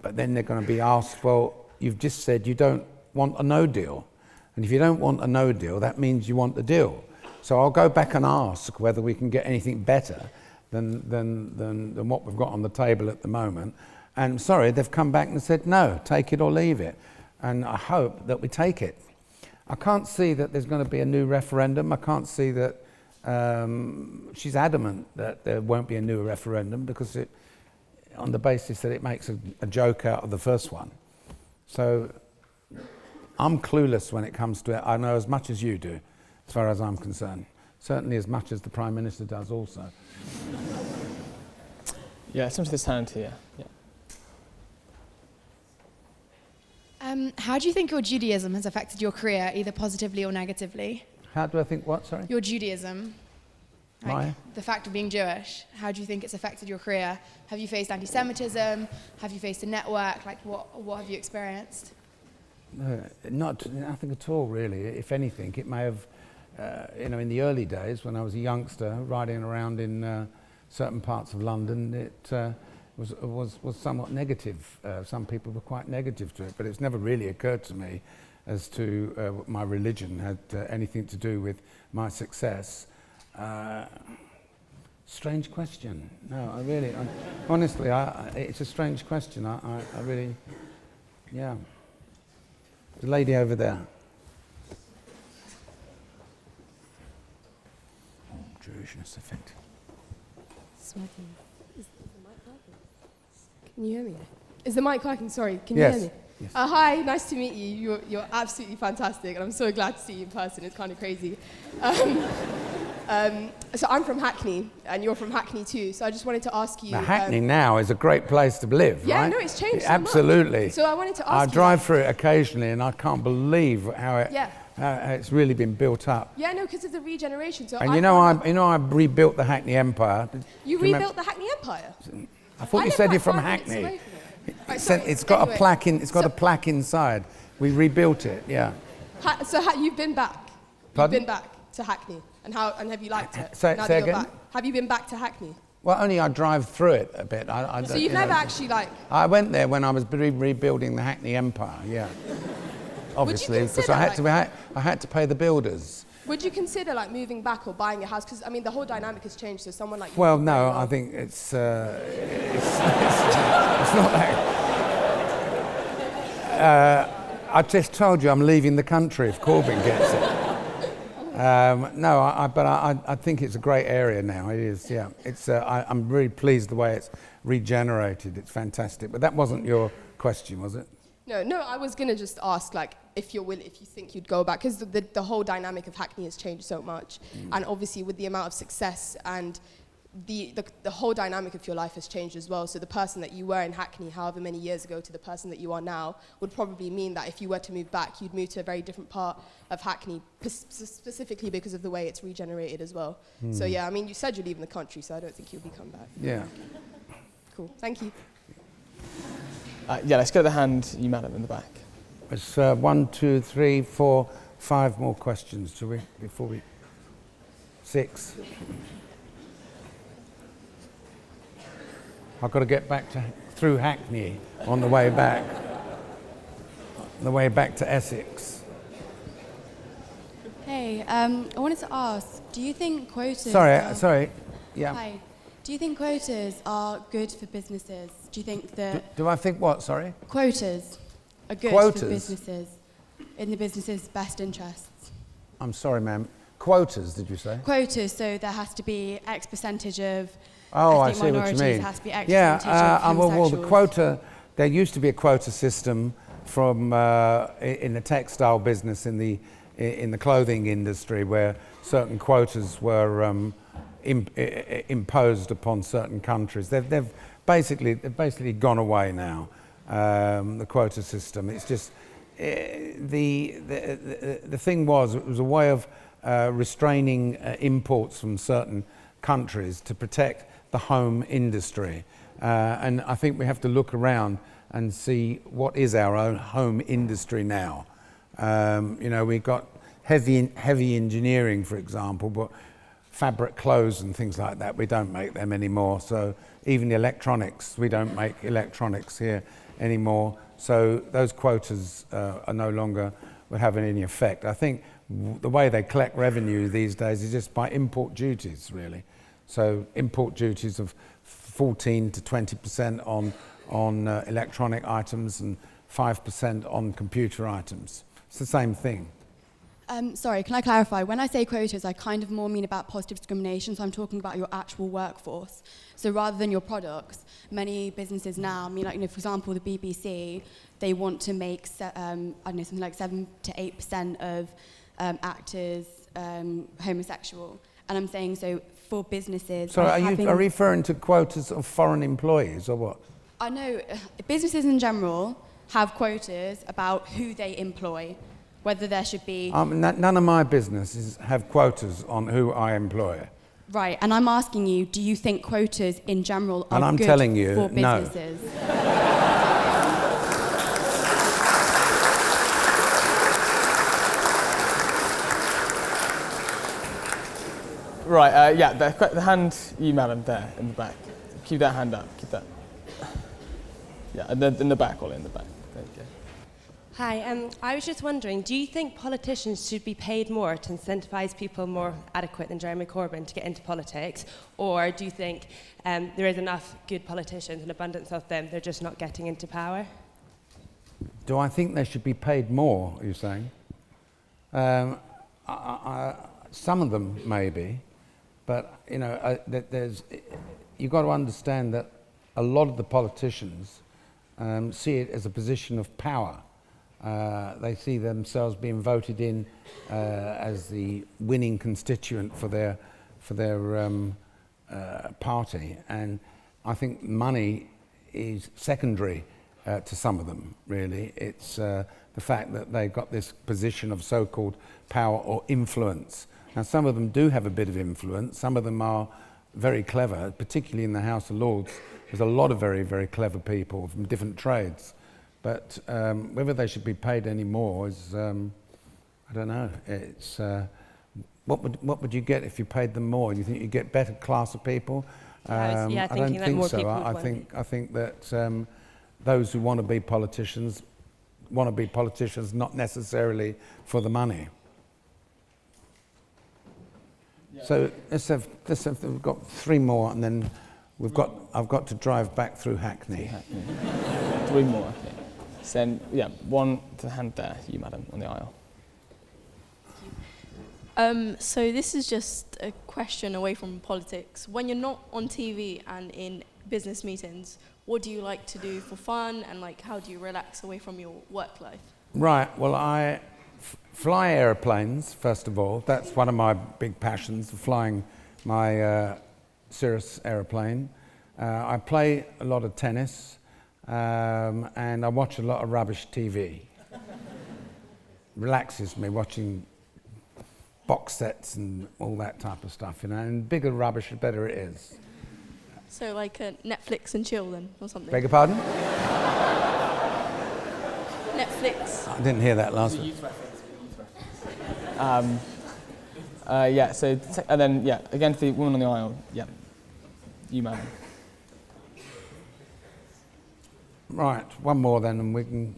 but then they're going to be asked, well, you've just said you don't want a no deal. And if you don't want a no deal, that means you want the deal. So I'll go back and ask whether we can get anything better than what we've got on the table at the moment. And sorry, they've come back and said, no, take it or leave it. And I hope that we take it. I can't see that there's going to be a new referendum. I can't see that she's adamant that there won't be a new referendum because on the basis that it makes a joke out of the first one. So I'm clueless when it comes to it. I know as much as you do, as far as I'm concerned. Certainly as much as the Prime Minister does also. Yeah, some to this hand here. Yeah. How do you think your Judaism has affected your career, either positively or negatively? How do I think what, sorry? Your Judaism. Why? The fact of being Jewish. How do you think it's affected your career? Have you faced anti-Semitism? Have you faced a network? Like, what have you experienced? Nothing at all, really. If anything, it may have, in the early days when I was a youngster, riding around in certain parts of London, it was somewhat negative. Some people were quite negative to it, but it's never really occurred to me as to my religion had anything to do with my success. Strange question. No, honestly, it's a strange question. I really, yeah. The lady over there. Jewishness effect. Sweating. Is the mic working? Can you hear me? Is the mic working? Sorry, can you hear me? Yes. Hi, nice to meet you. You're absolutely fantastic, and I'm so glad to see you in person. It's kind of crazy. So I'm from Hackney, and you're from Hackney too. So I just wanted to ask you. Now, Hackney now is a great place to live, yeah, right? No, it's changed so absolutely. Much. So I wanted to ask you. I drive through it occasionally, and I can't believe how it's really been built up. Yeah, no, because of the regeneration. So and I rebuilt the Hackney Empire. You rebuilt the Hackney Empire? I thought you said you're from Hackney. It's got a plaque in. It's got a plaque inside. We rebuilt it. Yeah. So you've been back. Pardon? You've been back to Hackney, and have you liked it? Say again. Back? Have you been back to Hackney? Well, only I drive through it a bit. So you've never actually I went there when I was rebuilding the Hackney Empire. Yeah. Obviously, because I had to pay the builders. Would you consider moving back or buying a house? Because the whole dynamic has changed. So someone like you. Well, no, I think it's not that. I just told you I'm leaving the country if Corbyn gets it. But I think it's a great area now. It is, yeah. I'm really pleased the way it's regenerated. It's fantastic. But that wasn't your question, was it? No. I was gonna just ask, if you think you'd go back, because the whole dynamic of Hackney has changed so much, and obviously with the amount of success and the whole dynamic of your life has changed as well. So the person that you were in Hackney however many years ago to the person that you are now would probably mean that if you were to move back, you'd move to a very different part of Hackney, specifically because of the way it's regenerated as well. So yeah, you said you're leaving the country, so I don't think you'll be coming back. Yeah. Cool. Thank you. Yeah, let's go to the hand, you madam, in the back. It's 1, 2, 3, 4, 5 more questions, shall we? Before we... 6. I've got to get back through Hackney on the way back. The way back to Essex. Hey, I wanted to ask, do you think quotas... Sorry, yeah. Hi. Do you think quotas are good for businesses? Do you think that... Do I think what, sorry? Quotas are good Quotas? for businesses, in the business's best interests? I'm sorry, ma'am. Quotas, did you say? Quotas, so there has to be X percentage of I ethnic see what you minorities, mean. has to be X Yeah, percentage of well, the homosexuals. quota, there used to be a quota system from in the textile business, in the clothing industry, where certain quotas were imposed upon certain countries. They've basically gone away now. The quota system. It's just the thing was, it was a way of restraining imports from certain countries to protect the home industry. And I think we have to look around and see what is our own home industry now. We've got heavy engineering, for example, but fabric clothes and things like that, we don't make them anymore. So even the electronics, we don't make electronics here anymore. So those quotas are no longer having any effect. I think the way they collect revenue these days is just by import duties, really. So import duties of 14 to 20% on electronic items and 5% on computer items. It's the same thing. Sorry, can I clarify? When I say quotas, I kind of more mean about positive discrimination, so I'm talking about your actual workforce. So rather than your products, many businesses now, for example, the BBC, they want to make, something like 7 to 8% of actors homosexual. And I'm saying, so for businesses... So are you referring to quotas of foreign employees, or what? I know businesses in general have quotas about who they employ. Whether there should be... none of my businesses have quotas on who I employ. Right, and I'm asking you, do you think quotas in general are and I'm good telling you, for businesses? No. Right, the hand, you madam, there, in the back. Keep that hand up, keep that. Yeah, and then in the back, Ollie, in the back. There you go. Hi, I was just wondering, do you think politicians should be paid more to incentivise people more adequate than Jeremy Corbyn to get into politics? Or do you think there is enough good politicians, an abundance of them, they're just not getting into power? Do I think they should be paid more, are you saying? Some of them maybe, but you've got to understand that a lot of the politicians see it as a position of power. They see themselves being voted in as the winning constituent for their party, and I think money is secondary to some of them, really. It's the fact that they've got this position of so-called power or influence. Now, some of them do have a bit of influence. Some of them are very clever, particularly in the House of Lords. There's a lot of very, very clever people from different trades. But whether they should be paid any more is, I don't know. It's what would you get if you paid them more? Do you think you get better class of people? I don't think so. I think that those who want to be politicians not necessarily for the money. Yeah. So we've got 3 more, and then I've got to drive back through Hackney. 3 more, okay. Then, one to the hand there, you madam, on the aisle. So this is just a question away from politics. When you're not on TV and in business meetings, what do you like to do for fun, and how do you relax away from your work life? Right, well, I fly airplanes, first of all. That's one of my big passions, flying my Cirrus airplane. I play a lot of tennis. And I watch a lot of rubbish TV. Relaxes me watching box sets and all that type of stuff, and the bigger rubbish, the better it is. So like a Netflix and chill then, or something? Beg your pardon? conflicts. I didn't hear that last one. Yeah, so, and then, yeah, again to the woman on the aisle. Yeah, you, madam. Right, one more then, and we can...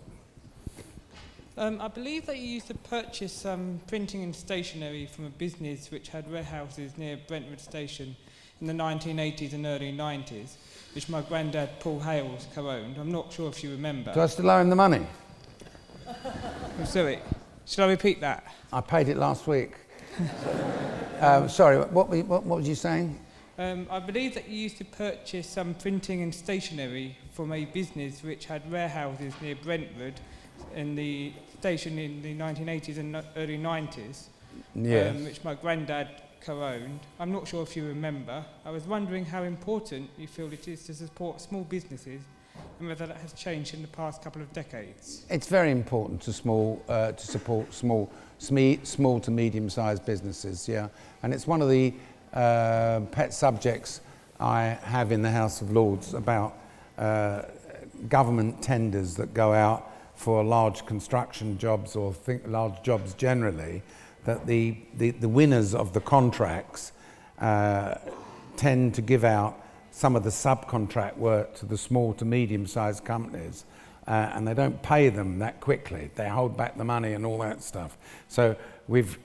I believe that you used to purchase printing and stationery from a business which had warehouses near Brentford Station in the 1980s and early 90s, which my granddad Paul Hales co-owned. I'm not sure if you remember. Do I still owe him the money? I'm sorry. Shall I repeat that? I paid it last week. Sorry, what was you saying? I believe that you used to purchase some printing and stationery from a business which had warehouses near Brentford in the station in the 1980s and early 90s, Yes. which my granddad co-owned. I'm not sure if you remember. I was wondering how important you feel it is to support small businesses and whether that has changed in the past couple of decades. It's very important to support small to medium-sized businesses, yeah. And it's one of the pet subjects I have in the House of Lords about government tenders that go out for large construction jobs or large jobs generally, that the winners of the contracts tend to give out some of the subcontract work to the small to medium-sized companies, and they don't pay them that quickly. They hold back the money and all that stuff. So we've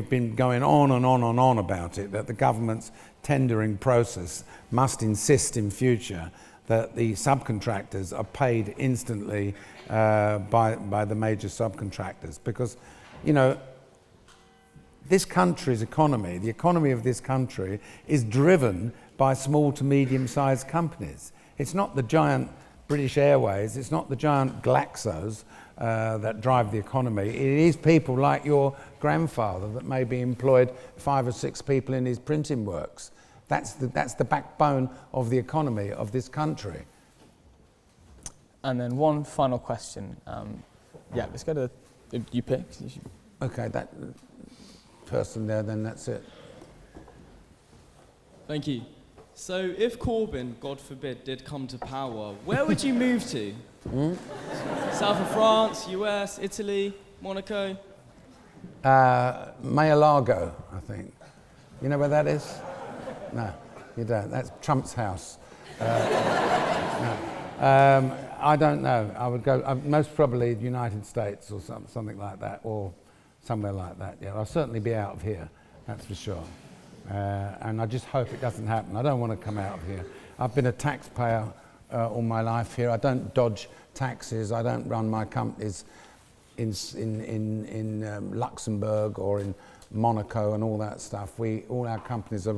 been going on and on and on about it, that the government's tendering process must insist in future that the subcontractors are paid instantly by the major subcontractors, because, you know, this country's economy, the economy of this country, is driven by small to medium-sized companies. It's not the giant British Airways, it's not the giant Glaxos that drive the economy. It is people like your grandfather that maybe employed 5 or 6 people in his printing works. That's the backbone of the economy of this country. And then one final question. Yeah, let's go to you pick. Okay, that person there, then that's it. Thank you. So if Corbyn, God forbid, did come to power, where would you move to? South of France, US, Italy, Monaco? Mar-a-Lago, I think. You know where that is? No, you don't. That's Trump's house. No. I don't know. I would go most probably the United States or something like that, or somewhere like that. Yeah, I'll certainly be out of here. That's for sure. And I just hope it doesn't happen. I don't want to come out of here. I've been a taxpayer all my life here. I don't dodge taxes. I don't run my companies in Luxembourg or in Monaco and all that stuff. All our companies are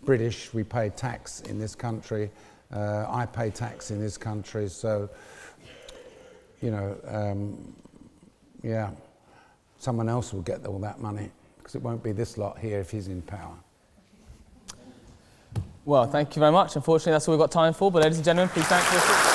British. We pay tax in this country. I pay tax in this country. So, you know, yeah, someone else will get all that money, because it won't be this lot here if he's in power. Well, thank you very much. Unfortunately, that's all we've got time for. But ladies and gentlemen, please thank you.